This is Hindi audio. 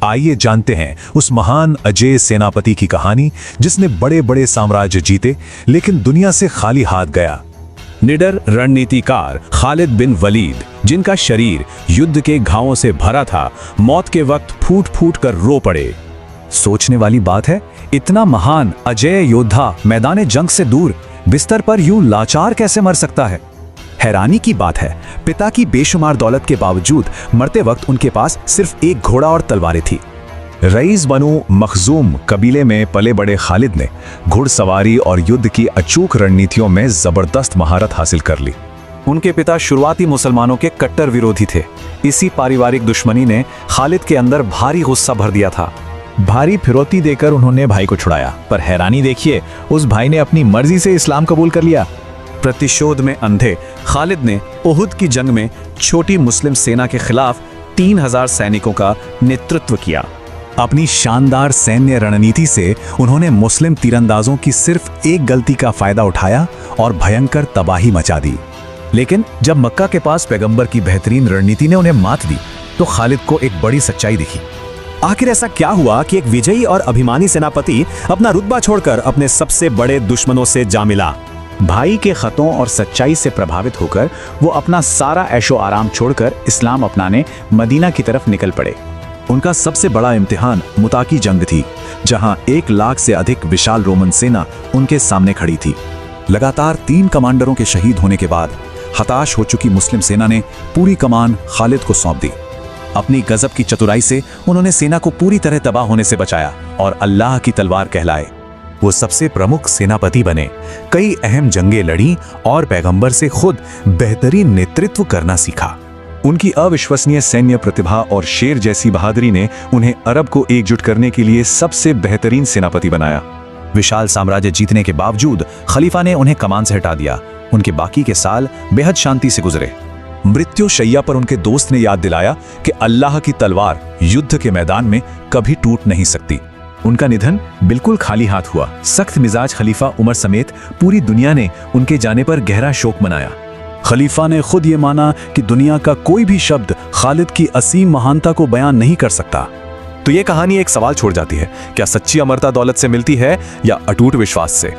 आइए जानते हैं उस महान अजेय सेनापति की कहानी जिसने बड़े बड़े साम्राज्य जीते लेकिन दुनिया से खाली हाथ गया। निडर रणनीतिकार खालिद बिन वलीद, जिनका शरीर युद्ध के घावों से भरा था, मौत के वक्त फूट फूट कर रो पड़े। सोचने वाली बात है, इतना महान अजेय योद्धा मैदान जंग से दूर बिस्तर पर यूं लाचार कैसे मर सकता है। हैरानी की बात है, पिता की बेशुमार दौलत के बावजूद मरते वक्त उनके पास सिर्फ एक घोड़ा और तलवारें थी। रईस बनु मखजूम कबीले में पले बड़े खालिद ने घुड़सवारी और युद्ध की अचूक रणनीतियों में जबरदस्त महारत हासिल कर ली। उनके पिता शुरुआती मुसलमानों के कट्टर विरोधी थे। इसी पारिवारिक दुश्मनी ने खालिद के अंदर भारी गुस्सा भर दिया था। भारी फिरौती देकर उन्होंने भाई को छुड़ाया, पर हैरानी देखिए, उस भाई ने अपनी मर्जी से इस्लाम कबूल कर लिया। प्रतिशोध में अंधे खालिद ने उहुद की जंग में छोटी मुस्लिम सेना के खिलाफ 3000 सैनिकों का नेतृत्व किया। अपनी शानदार सैन्य रणनीति से उन्होंने मुस्लिम तीरंदाजों की सिर्फ एक गलती का फायदा उठाया और भयंकर तबाही मचा दी। लेकिन जब मक्का के पास पैगंबर की बेहतरीन रणनीति ने उन्हें मात दी, तो खालिद को एक बड़ी सच्चाई दिखी। आखिर ऐसा क्या हुआ कि एक विजयी और अभिमानी सेनापति अपना रुतबा छोड़कर अपने सबसे बड़े दुश्मनों से जा मिला? भाई के खतों और सच्चाई से प्रभावित होकर वो अपना सारा ऐशो आराम छोड़कर इस्लाम अपनाने मदीना की तरफ निकल पड़े। उनका सबसे बड़ा इम्तिहान मुता की जंग थी, जहां 1 लाख से अधिक विशाल रोमन सेना उनके सामने खड़ी थी। लगातार 3 कमांडरों के शहीद होने के बाद हताश हो चुकी मुस्लिम सेना ने पूरी कमान खालिद को सौंप दी। अपनी गजब की चतुराई से उन्होंने सेना को पूरी तरह तबाह होने से बचाया और अल्लाह की तलवार कहलाए। वो सबसे प्रमुख सेनापति बने, कई अहम जंगें लड़ी और पैगंबर से खुद बेहतरीन नेतृत्व करना सीखा। उनकी अविश्वसनीय सैन्य प्रतिभा और शेर जैसी बहादुरी ने उन्हें अरब को एकजुट करने के लिए सबसे बेहतरीन सेनापति बनाया। विशाल साम्राज्य जीतने के बावजूद खलीफा ने उन्हें कमान से हटा दिया। उनके बाकी के साल बेहद शांति से गुजरे। मृत्यु शैया पर उनके दोस्त ने याद दिलाया कि अल्लाह की तलवार युद्ध के मैदान में कभी टूट नहीं सकती। उनका निधन बिल्कुल खाली हाथ हुआ। सख्त मिजाज खलीफा उमर समेत पूरी दुनिया ने उनके जाने पर गहरा शोक मनाया। खलीफा ने खुद ये माना कि दुनिया का कोई भी शब्द खालिद की असीम महानता को बयान नहीं कर सकता। तो ये कहानी एक सवाल छोड़ जाती है, क्या सच्ची अमरता दौलत से मिलती है या अटूट विश्वास से?